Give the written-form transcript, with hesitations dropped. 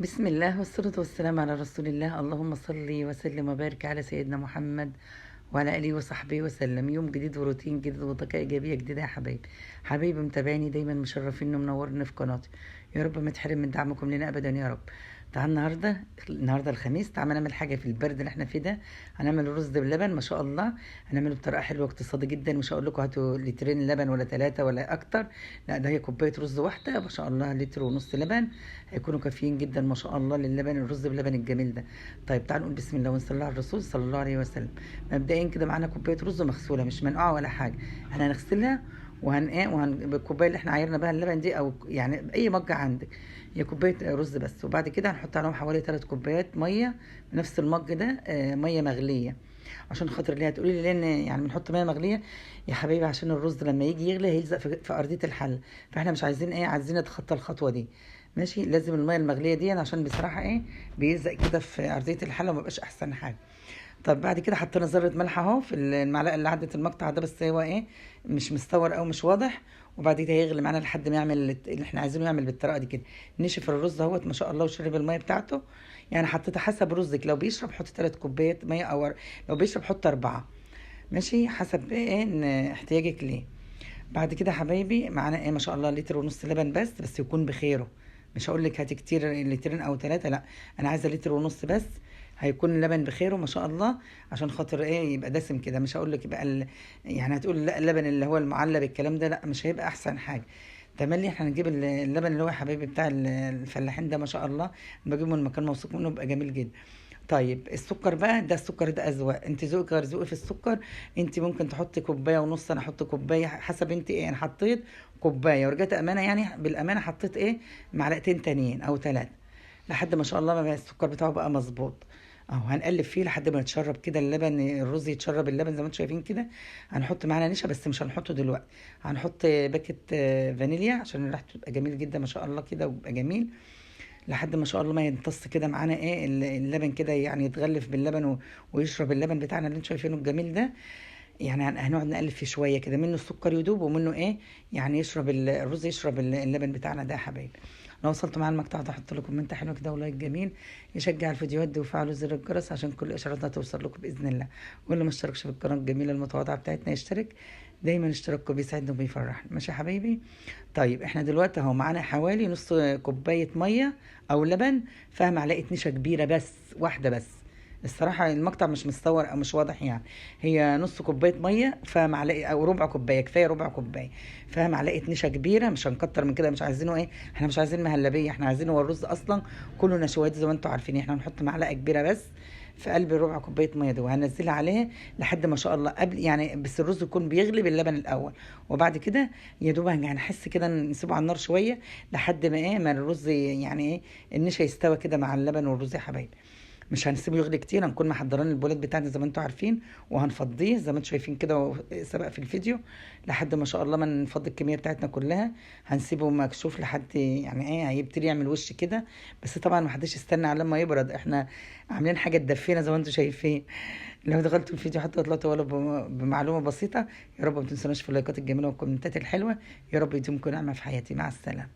بسم الله والصلاة والسلام على رسول الله. اللهم صل وسلم وبارك على سيدنا محمد وعلى آله وصحبه وسلم. يوم جديد وروتين جديد وطاقة إيجابية جديدة يا حبايبي متابعيني دايما مشرفين ومنورين في قناتي. يا رب ما تحرم من دعمكم لنا أبدا يا رب. تعال النهارده الخميس، تعال نعمل حاجة في البرد اللي احنا فيه ده. هنعمل رز بلبن ما شاء الله. هنعمله بطريقة حلوة واقتصادي جدا. مش هقول لكم هاتوا لترين لبن ولا ثلاثة ولا أكتر، لا ده هي كوباية رز واحدة ما شاء الله، لتر ونص لبن هيكونوا كافيين جدا ما شاء الله للبن، الرز بلبن الجميل ده. طيب تعالوا نقول بسم الله ونصلي على الرسول صلى الله عليه وسلم. مبدئيا كده معانا كوبايه رز مغسوله مش منقوعه ولا حاجه، احنا هنغسلها بالكوبايه اللي احنا عايرنا بها اللبن دي، او يعني اي مجة عندك، هي كوبايه رز بس. وبعد كده هنحط عليهم حوالي 3 كوبايات ميه، بنفس المج ده ميه مغليه. عشان خاطر ليه هتقولي لي لان يعني بنحط ميه مغليه يا حبايبي؟ عشان الرز لما يجي يغلي هيلزق في ارضيه الحله، فاحنا مش عايزين عايزين نتخطى الخطوه دي. ماشي، لازم الميه المغليه دي عشان بصراحه بيلزق كده في ارضيه الحله ومبقاش احسن حاجه. طب بعد كده حطينا ذره ملح اهو في المعلقه اللي عدت المقطع ده، بس هو مش مستور او مش واضح. وبعد كده هيغلي معانا لحد ما يعمل اللي احنا عايزينه يعمل بالطريقه دي كده. نشف الرز اهوت ما شاء الله وشرب الميه بتاعته. يعني حطيت حسب رزك، لو بيشرب حط 3 كوبايات ميه، او لو بيشرب حط 4. ماشي، حسب إن احتياجك ليه. بعد كده حبايبي معانا ما شاء الله لتر ونص لبن، بس يكون بخيره. مش هقول لك هاتي كتير لترين او 3، لا انا عايزه لتر ونص بس، هيكون اللبن بخيره ما شاء الله. عشان خاطر يبقى دسم كده. مش هقول لك يبقى يعني هتقول لا اللبن اللي هو المعلب الكلام ده، لا مش هيبقى احسن حاجه. تملي احنا هنجيب اللبن اللي هو يا حبايبي بتاع الفلاحين ده ما شاء الله، بجيبه من مكان موثوق منه بيبقى جميل جدا. طيب السكر بقى ده، السكر ده اذواق، انت ذوقك غير ذوقي في السكر. انت ممكن تحطي كوبايه ونص، انا احط كوبايه حسب انت انا حطيت كوبايه ورجعت امانه، يعني بالامانه حطيت معلقتين تانيين او 3، لحد ما شاء الله ما بقى السكر بتاعه بقى مظبوط. اهو هنقلب فيه لحد ما يتشرب كده اللبن، الرز يتشرب اللبن زي ما انتم شايفين كده. هنحط معانا نشا بس مش هنحطه دلوقتي، هنحط باكت فانيليا عشان ريحته تبقى جميل جدا ما شاء الله كده ويبقى جميل. لحد ما شاء الله ما يمتص كده معانا اللبن كده، يعني يتغلف باللبن ويشرب اللبن بتاعنا اللي انتم شايفينه الجميل ده. يعني هنقعد نقلب فيه شويه كده، منه السكر يدوب ومنه يعني يشرب الرز يشرب اللبن بتاعنا ده يا حبايبي. لو وصلتوا معايا المقطع ده حط لكم كومنت حلو كده ولايك جميل يشجع الفيديوهات دي، وفعلوا زر الجرس عشان كل اشعاراتنا توصل لكم باذن الله. واللي ما اشتركش في القناه الجميله المتواضعه بتاعتنا يشترك، دايما اشتراككم بيسعدنا وبيفرحنا. ماشي يا حبايبي؟ طيب احنا دلوقتي اهو معانا حوالي نص كوبايه ميه او لبن، فيها معلقه نشا كبيره بس، واحده بس. الصراحه المقطع مش مستور او مش واضح يعني. هي نص كوبايه ميه فيها معلقه، او ربع كوبايه، كفايه ربع كوبايه فيها معلقه نشا كبيره، مش هنكتر من كده. مش عايزينه احنا مش عايزين مهلبيه، احنا عايزينه هو الرز اصلا كله نشويات زي ما انتم عارفين. احنا هنحط معلقه كبيره بس في قلب ربع كوبايه ميه دي، وهنزلها عليها لحد ما شاء الله قبل يعني، بس الرز يكون بيغلي باللبن الاول. وبعد كده يا دوب هنحس كده نسيبه على النار شويه لحد ما ما الرز يعني النشا يستوى كده مع اللبن والرز يا حبايبي. مش هنسيبه يغلي كتير، هنكون محضرين البولات بتاعنا زي ما انتم عارفين، وهنفضيه زي ما انتم شايفين كده سبق في الفيديو. لحد ما شاء الله ما نفضي الكميه بتاعتنا كلها، هنسيبه مكشوف لحد يعني هيبتدي يعمل وش كده. بس طبعا ما حدش يستنى على لما يبرد، احنا عاملين حاجه تدفينا زي ما انتم شايفين. لو دخلتوا الفيديو حتى طلعتوا ولو بمعلومه بسيطه، يا رب ما تنسوناش في اللايكات الجميله والكومنتات الحلوه. يا رب يديمكم نعمه في حياتي. مع السلامه.